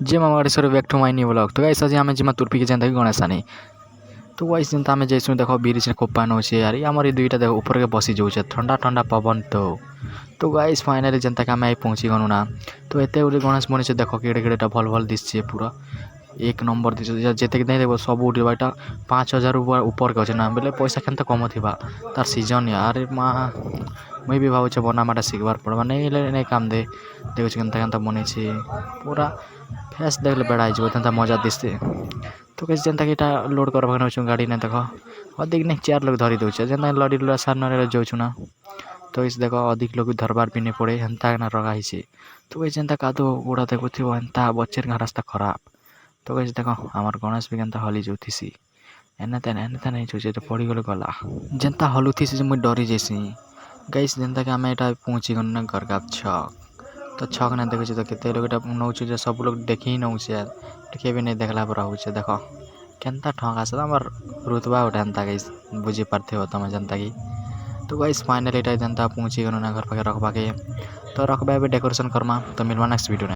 जे मामा sir back to my new blog. तो guys आज आमे जिमा तुर्पी के जेंता गणेश आनी तो गाइस जेंता आमे जैसु देखो ब्रिज ने कोपान होचे यार हमर दुईटा देखो ऊपर के बसी जाउछे ठंडा ठंडा पवन तो गाइस फाइनली जेंता के आमे पहुंची गनु ना तो एते उले गणेश बनी से देखो केड़े केड़ेटा भल भल दिसछे पूरा एक नंबर दिसछे जेते के नहीं देखो सब उठी बाटा 5000 ऊपर के होचे ना बेले पैसा केनता कम थिबा तार सीजन यार मा मुई भी भावुचे बना माटा सिखबार पड़बा नहीं काम दे देखो केनता केनता बने छे पूरा फेस देखले बेड़ा आइजो तंता मजा दिसते तो कैसे जेनता कि लोड करबा नछु गाड़ी ने देखो अधिक नहीं 4 लोग धरी दउछे जेनता लड़ी लुला सार नरे जाउछु ना तो इस देखो अधिक लोग धरबार भी नहीं पड़े हेंता ना रगा हिसे तो कैसे जेनता कादो गोड़ा देखो थिबो हेंता बच्चेर का रास्ता खराब तो कैसे देखो हमार गणेश भी केनता हली जोथिसी एने तेने जोचे तो पड़ी गले गला जेनता हलुथिसी मुई डरी जैसी गाइस जेनता कि आमे एटा पहुंची गनु ना घर का तो छक ना देखो तो केते लोग एटा नौछु जे सब लोग देखि नौछे देखे भी नहीं देखला पर होछे देखो केनता ठगा से हमर रुतबा उठानता गाइस बुझी पारथे हो तमे जनता की तो गाइस फाइनली एटा जनता पहुंची गनु ना घर पाके रखबा के तो रखबा डेकोरेशन करमा तो मिलवा नेक्स्ट वीडियो।